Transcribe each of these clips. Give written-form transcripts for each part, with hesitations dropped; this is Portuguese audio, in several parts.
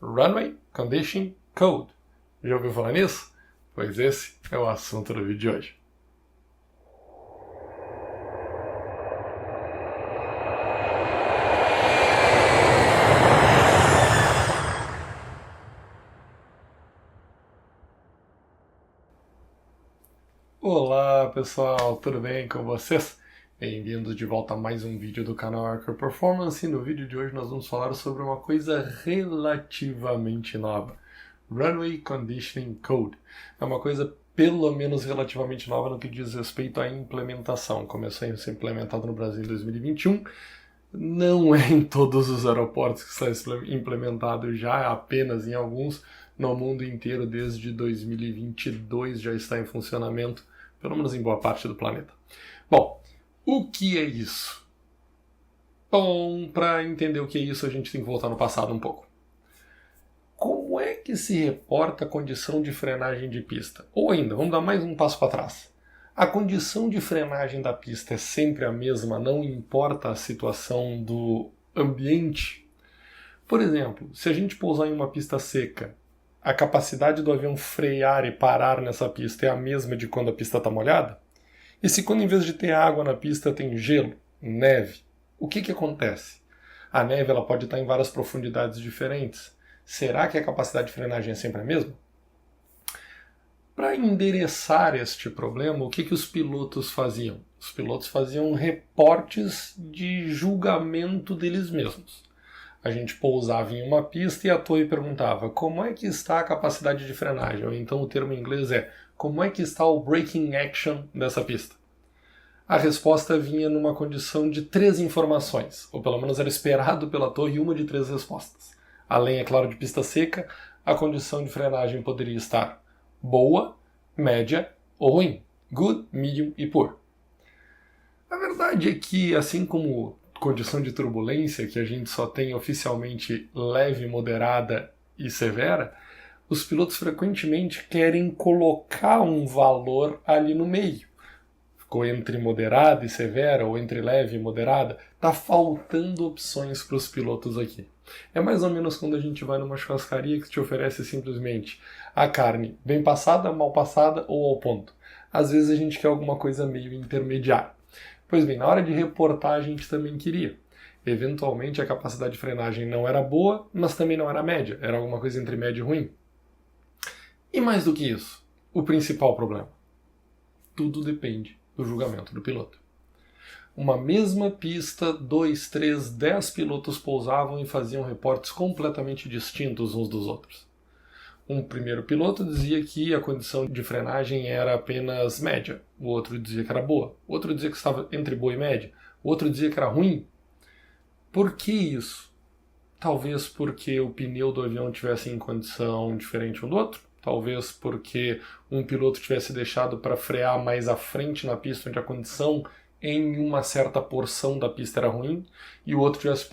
Runway Condition Code. Já ouviu falar nisso? Pois esse é o assunto do vídeo de hoje. Olá pessoal, tudo bem com vocês? Bem-vindos de volta a mais um vídeo do canal Archer Performance e no vídeo de hoje nós vamos falar sobre uma coisa relativamente nova. Runway Conditioning Code. É uma coisa pelo menos relativamente nova no que diz respeito à implementação. Começou a ser implementado no Brasil em 2021. Não é em todos os aeroportos que está implementado já, apenas em alguns. No mundo inteiro, desde 2022, já está em funcionamento, pelo menos em boa parte do planeta. Bom, o que é isso? Bom, para entender o que é isso, a gente tem que voltar no passado um pouco. Como é que se reporta a condição de frenagem de pista? Ou ainda, vamos dar mais um passo para trás. A condição de frenagem da pista é sempre a mesma, não importa a situação do ambiente? Por exemplo, se a gente pousar em uma pista seca, a capacidade do avião frear e parar nessa pista é a mesma de quando a pista está molhada? E se quando em vez de ter água na pista tem gelo, neve, o que acontece? A neve ela pode estar em várias profundidades diferentes. Será que a capacidade de frenagem é sempre a mesma? Para endereçar este problema, o que os pilotos faziam? Os pilotos faziam reportes de julgamento deles mesmos. A gente pousava em uma pista e a torre perguntava como é que está a capacidade de frenagem, ou então o termo em inglês é como é que está o braking action dessa pista. A resposta vinha numa condição de 3 informações, ou pelo menos era esperado pela torre uma de 3 respostas. Além, é claro, de pista seca, a condição de frenagem poderia estar boa, média ou ruim, good, medium e poor. A verdade é que, assim como condição de turbulência, que a gente só tem oficialmente leve, moderada e severa, os pilotos frequentemente querem colocar um valor ali no meio. Ficou entre moderada e severa, ou entre leve e moderada. Está faltando opções para os pilotos aqui. É mais ou menos quando a gente vai numa churrascaria que te oferece simplesmente a carne bem passada, mal passada ou ao ponto. Às vezes a gente quer alguma coisa meio intermediária. Pois bem, na hora de reportar a gente também queria. Eventualmente a capacidade de frenagem não era boa, mas também não era média. Era alguma coisa entre média e ruim. E mais do que isso, o principal problema. Tudo depende do julgamento do piloto. Uma mesma pista, 2, 3, 10 pilotos pousavam e faziam reportes completamente distintos uns dos outros. Um primeiro piloto dizia que a condição de frenagem era apenas média, o outro dizia que era boa, o outro dizia que estava entre boa e média, o outro dizia que era ruim. Por que isso? Talvez porque o pneu do avião estivesse em condição diferente um do outro, talvez porque um piloto tivesse deixado para frear mais à frente na pista, onde a condição em uma certa porção da pista era ruim, e o outro tivesse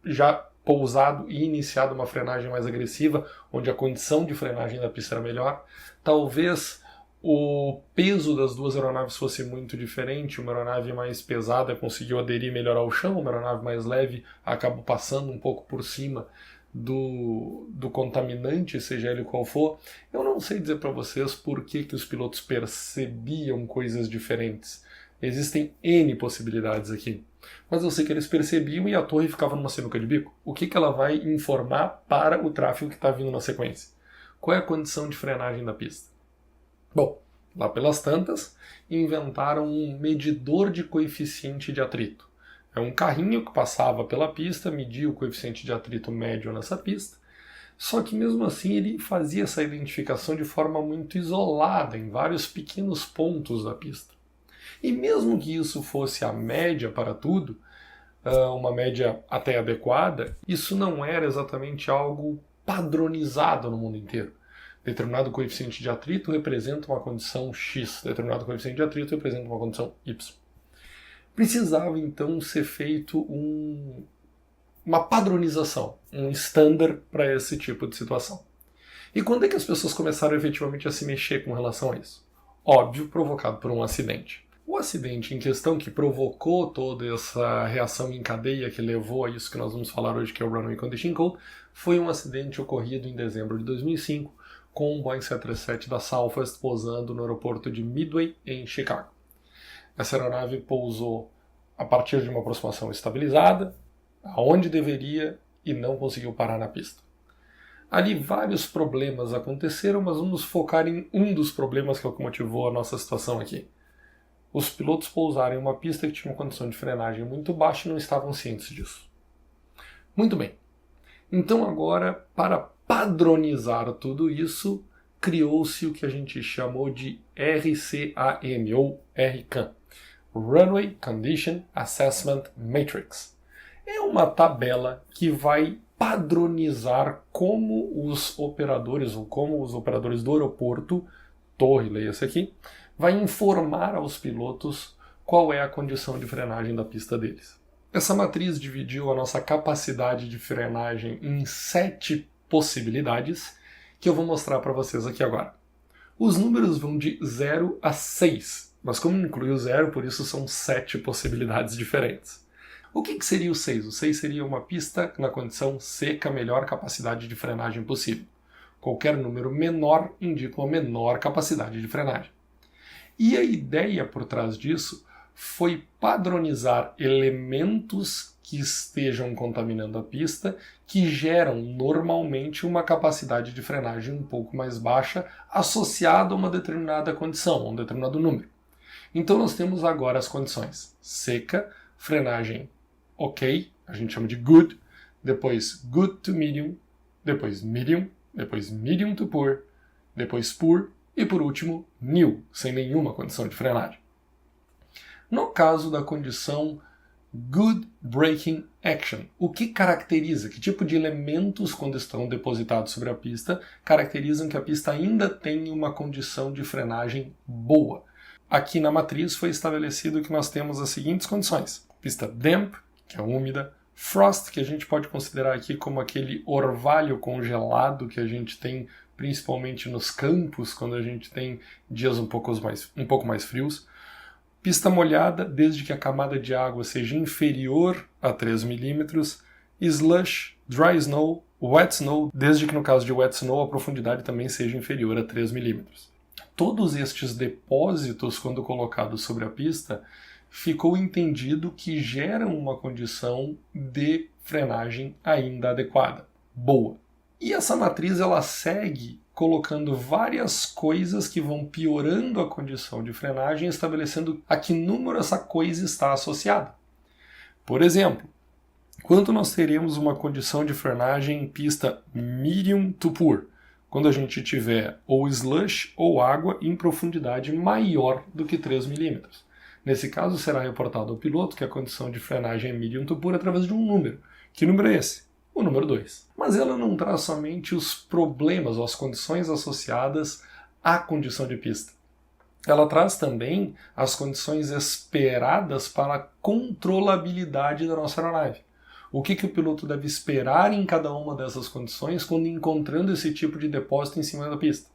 já pousado e iniciado uma frenagem mais agressiva, onde a condição de frenagem da pista era melhor. Talvez o peso das duas aeronaves fosse muito diferente, uma aeronave mais pesada conseguiu aderir melhor ao chão, uma aeronave mais leve acabou passando um pouco por cima do contaminante, seja ele qual for. Eu não sei dizer para vocês por que os pilotos percebiam coisas diferentes. Existem N possibilidades aqui. Mas eu sei que eles percebiam e a torre ficava numa sinuca de bico. O que ela vai informar para o tráfego que está vindo na sequência? Qual é a condição de frenagem da pista? Bom, lá pelas tantas, inventaram um medidor de coeficiente de atrito. É um carrinho que passava pela pista, media o coeficiente de atrito médio nessa pista, só que mesmo assim ele fazia essa identificação de forma muito isolada, em vários pequenos pontos da pista. E mesmo que isso fosse a média para tudo, uma média até adequada, isso não era exatamente algo padronizado no mundo inteiro. Determinado coeficiente de atrito representa uma condição X, determinado coeficiente de atrito representa uma condição Y. Precisava então ser feito uma padronização, um standard para esse tipo de situação. E quando é que as pessoas começaram efetivamente a se mexer com relação a isso? Óbvio, provocado por um acidente. O acidente em questão que provocou toda essa reação em cadeia que levou a isso que nós vamos falar hoje, que é o Runway Condition Code, foi um acidente ocorrido em dezembro de 2005 com um Boeing 737 da Southwest pousando no aeroporto de Midway, em Chicago. Essa aeronave pousou a partir de uma aproximação estabilizada, aonde deveria, e não conseguiu parar na pista. Ali vários problemas aconteceram, mas vamos focar em um dos problemas que é o que motivou a nossa situação aqui. Os pilotos pousaram em uma pista que tinha uma condição de frenagem muito baixa e não estavam cientes disso. Muito bem. Então agora, para padronizar tudo isso, criou-se o que a gente chamou de RCAM, ou RCAM, Runway Condition Assessment Matrix. É uma tabela que vai padronizar como os operadores, ou como os operadores do aeroporto, torre, leia-se aqui, vai informar aos pilotos qual é a condição de frenagem da pista deles. Essa matriz dividiu a nossa capacidade de frenagem em 7 possibilidades, que eu vou mostrar para vocês aqui agora. Os números vão de 0 a 6, mas como inclui o 0, por isso são 7 possibilidades diferentes. O que seria o 6? O 6 seria uma pista na condição seca, melhor capacidade de frenagem possível. Qualquer número menor indica uma menor capacidade de frenagem. E a ideia por trás disso foi padronizar elementos que estejam contaminando a pista, que geram normalmente uma capacidade de frenagem um pouco mais baixa, associada a uma determinada condição, a um determinado número. Então nós temos agora as condições: seca, frenagem ok, a gente chama de good, depois good to medium, depois medium to poor, depois poor e por último new, sem nenhuma condição de frenagem. No caso da condição Good Braking Action, o que caracteriza, que tipo de elementos, quando estão depositados sobre a pista, caracterizam que a pista ainda tem uma condição de frenagem boa? Aqui na matriz foi estabelecido que nós temos as seguintes condições: pista damp, que é úmida, frost, que a gente pode considerar aqui como aquele orvalho congelado que a gente tem principalmente nos campos, quando a gente tem dias um pouco mais frios. Pista molhada, desde que a camada de água seja inferior a 3 milímetros. Slush, dry snow, wet snow, desde que no caso de wet snow a profundidade também seja inferior a 3 milímetros. Todos estes depósitos, quando colocados sobre a pista, ficou entendido que geram uma condição de frenagem ainda adequada, boa. E essa matriz ela segue colocando várias coisas que vão piorando a condição de frenagem, estabelecendo a que número essa coisa está associada. Por exemplo, quando nós teremos uma condição de frenagem em pista medium to poor, quando a gente tiver ou slush ou água em profundidade maior do que 3 milímetros. Nesse caso, será reportado ao piloto que a condição de frenagem é medium to poor através de um número. Que número é esse? O número 2. Mas ela não traz somente os problemas ou as condições associadas à condição de pista. Ela traz também as condições esperadas para a controlabilidade da nossa aeronave. O que o piloto deve esperar em cada uma dessas condições quando encontrando esse tipo de depósito em cima da pista.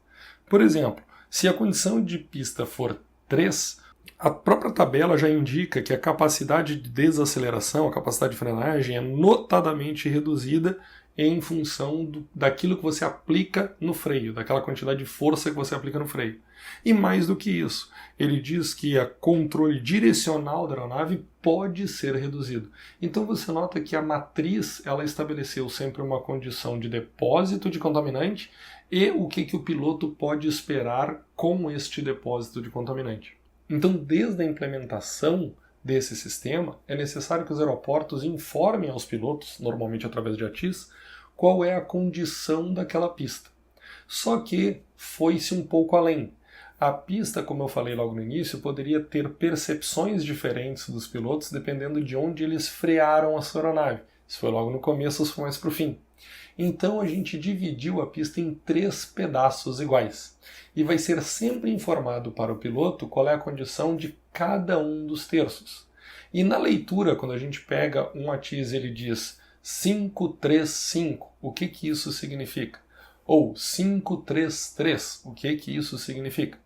Por exemplo, se a condição de pista for 3, a própria tabela já indica que a capacidade de desaceleração, a capacidade de frenagem é notadamente reduzida em função daquilo que você aplica no freio, daquela quantidade de força que você aplica no freio. E mais do que isso, ele diz que o controle direcional da aeronave pode ser reduzido. Então você nota que a matriz ela estabeleceu sempre uma condição de depósito de contaminante e o que o piloto pode esperar com este depósito de contaminante. Então, desde a implementação desse sistema, é necessário que os aeroportos informem aos pilotos, normalmente através de ATIS, qual é a condição daquela pista. Só que foi-se um pouco além. A pista, como eu falei logo no início, poderia ter percepções diferentes dos pilotos dependendo de onde eles frearam a sua aeronave. Se foi logo no começo ou se foi mais para o fim. Então a gente dividiu a pista em 3 pedaços iguais. E vai ser sempre informado para o piloto qual é a condição de cada um dos terços. E na leitura, quando a gente pega um ATIS e ele diz 535, o que isso significa? Ou 533, o que isso significa?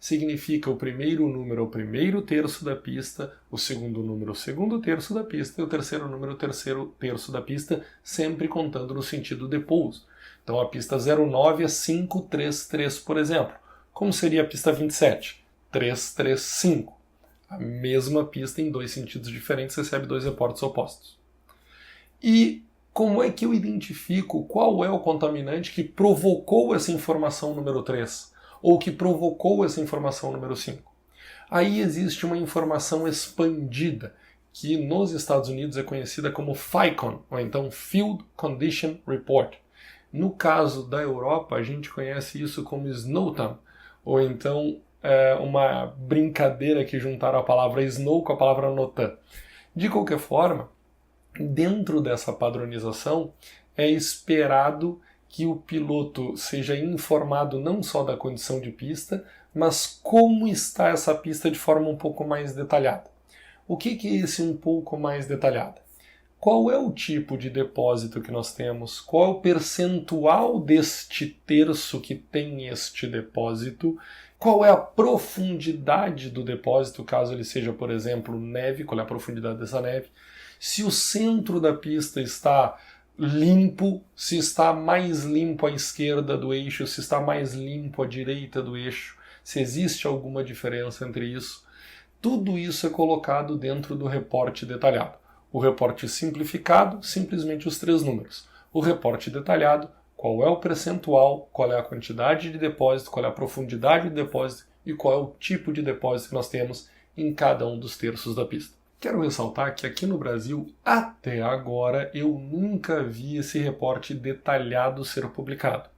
significa o primeiro número é o primeiro terço da pista, o segundo número é o segundo terço da pista e o terceiro número é o terceiro terço da pista, sempre contando no sentido de pouso. Então a pista 09 é 533, por exemplo. Como seria a pista 27? 335. A mesma pista em dois sentidos diferentes recebe dois reportes opostos. E como é que eu identifico qual é o contaminante que provocou essa informação número 3? Ou que provocou essa informação número 5? Aí existe uma informação expandida, que nos Estados Unidos é conhecida como FICON, ou então Field Condition Report. No caso da Europa, a gente conhece isso como SNOWTAM, ou então uma brincadeira que juntaram a palavra snow com a palavra NOTAM. De qualquer forma, dentro dessa padronização, é esperado que o piloto seja informado não só da condição de pista, mas como está essa pista de forma um pouco mais detalhada. O que é esse um pouco mais detalhado? Qual é o tipo de depósito que nós temos? Qual é o percentual deste terço que tem este depósito? Qual é a profundidade do depósito, caso ele seja, por exemplo, neve? Qual é a profundidade dessa neve? Se o centro da pista está limpo, se está mais limpo à esquerda do eixo, se está mais limpo à direita do eixo, se existe alguma diferença entre isso. Tudo isso é colocado dentro do reporte detalhado. O reporte simplificado, simplesmente os 3 números. O reporte detalhado, qual é o percentual, qual é a quantidade de depósito, qual é a profundidade de depósito e qual é o tipo de depósito que nós temos em cada um dos terços da pista. Quero ressaltar que aqui no Brasil, até agora, eu nunca vi esse reporte detalhado ser publicado.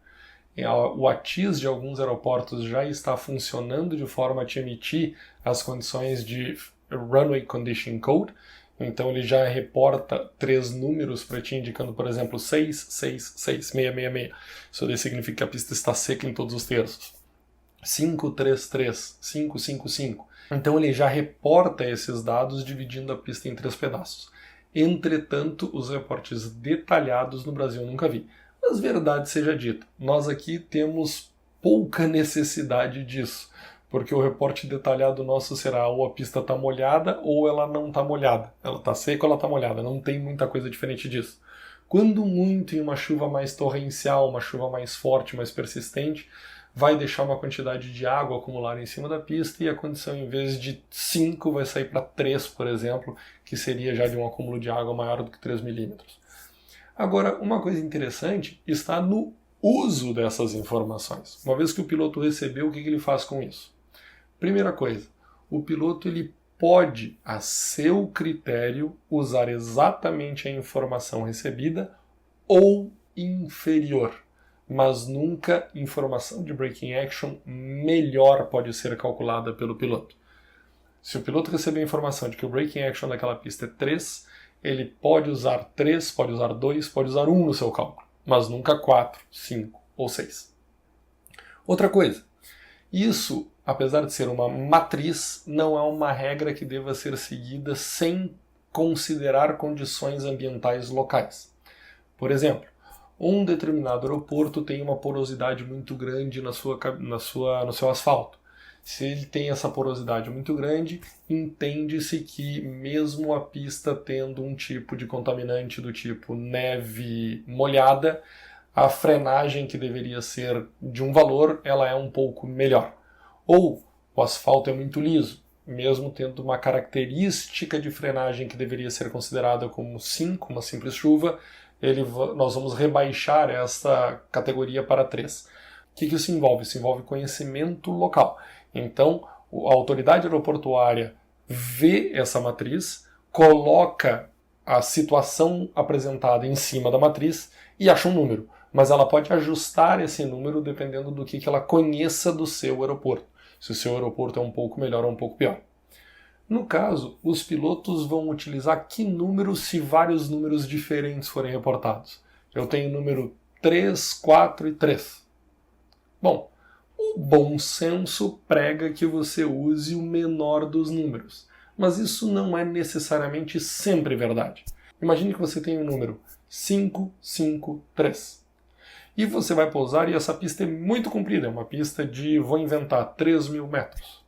O ATIS de alguns aeroportos já está funcionando de forma a te emitir as condições de Runway Condition Code, então ele já reporta 3 números para ti, indicando, por exemplo, 666, isso daí significa que a pista está seca em todos os terços. 533, 555. Então ele já reporta esses dados dividindo a pista em 3 pedaços. Entretanto, os reportes detalhados no Brasil eu nunca vi. Mas verdade seja dita, nós aqui temos pouca necessidade disso, porque o reporte detalhado nosso será ou a pista está molhada ou ela não está molhada. Ela está seca ou ela está molhada, não tem muita coisa diferente disso. Quando muito em uma chuva mais torrencial, uma chuva mais forte, mais persistente, vai deixar uma quantidade de água acumular em cima da pista e a condição, em vez de 5, vai sair para 3, por exemplo, que seria já de um acúmulo de água maior do que 3 milímetros. Agora, uma coisa interessante está no uso dessas informações. Uma vez que o piloto recebeu, o que ele faz com isso? Primeira coisa, o piloto ele pode, a seu critério, usar exatamente a informação recebida ou inferior, mas nunca informação de braking action melhor pode ser calculada pelo piloto. Se o piloto receber a informação de que o braking action daquela pista é 3, ele pode usar 3, pode usar 2, pode usar 1 no seu cálculo, mas nunca 4, 5 ou 6. Outra coisa, isso, apesar de ser uma matriz, não é uma regra que deva ser seguida sem considerar condições ambientais locais. Por exemplo, um determinado aeroporto tem uma porosidade muito grande no seu asfalto. Se ele tem essa porosidade muito grande, entende-se que mesmo a pista tendo um tipo de contaminante do tipo neve molhada, a frenagem que deveria ser de um valor, ela é um pouco melhor. Ou o asfalto é muito liso, mesmo tendo uma característica de frenagem que deveria ser considerada como 5, uma simples chuva, nós vamos rebaixar essa categoria para 3. O que isso envolve? Isso envolve conhecimento local. Então, a autoridade aeroportuária vê essa matriz, coloca a situação apresentada em cima da matriz e acha um número. Mas ela pode ajustar esse número dependendo do que ela conheça do seu aeroporto. Se o seu aeroporto é um pouco melhor ou um pouco pior. No caso, os pilotos vão utilizar que número se vários números diferentes forem reportados? Eu tenho o número 3, 4 e 3. Bom, o bom senso prega que você use o menor dos números, mas isso não é necessariamente sempre verdade. Imagine que você tem o número 553. e você vai pousar e essa pista é muito comprida, é uma pista de, vou inventar, 3.000 metros.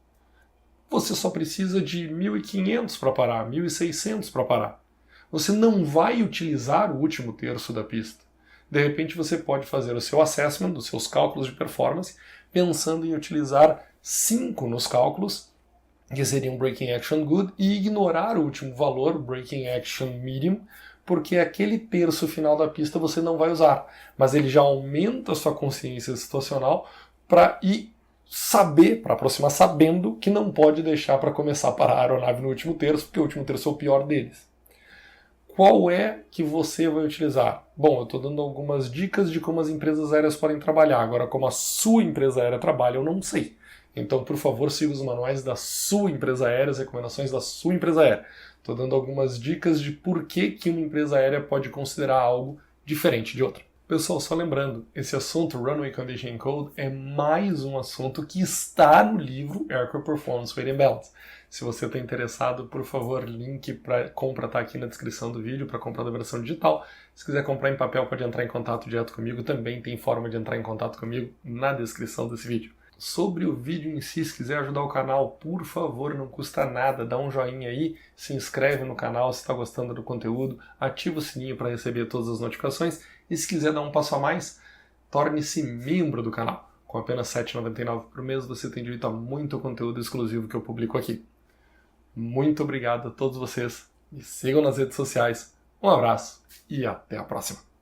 Você só precisa de 1.500 para parar, 1.600 para parar. Você não vai utilizar o último terço da pista. De repente você pode fazer o seu assessment, os seus cálculos de performance, pensando em utilizar 5 nos cálculos, que seriam Braking Action Good, e ignorar o último valor, Braking Action Medium, porque aquele terço final da pista você não vai usar. Mas ele já aumenta a sua consciência situacional para ir saber, para aproximar sabendo que não pode deixar para começar a parar a aeronave no último terço, porque o último terço é o pior deles. Qual é que você vai utilizar? Bom, eu estou dando algumas dicas de como as empresas aéreas podem trabalhar. Agora, como a sua empresa aérea trabalha, eu não sei. Então, por favor, siga os manuais da sua empresa aérea, as recomendações da sua empresa aérea. Estou dando algumas dicas de por que uma empresa aérea pode considerar algo diferente de outra. Pessoal, só lembrando, esse assunto Runway Condition Code é mais um assunto que está no livro Aircraft Performance Weight and Balance. Se você está interessado, por favor, link para compra está aqui na descrição do vídeo para comprar da versão digital. Se quiser comprar em papel, pode entrar em contato direto comigo. Também tem forma de entrar em contato comigo na descrição desse vídeo. Sobre o vídeo em si, se quiser ajudar o canal, por favor, não custa nada, dá um joinha aí, se inscreve no canal se está gostando do conteúdo, ativa o sininho para receber todas as notificações e se quiser dar um passo a mais, torne-se membro do canal. Com apenas R$ 7,99 por mês você tem direito a muito conteúdo exclusivo que eu publico aqui. Muito obrigado a todos vocês, me sigam nas redes sociais, um abraço e até a próxima!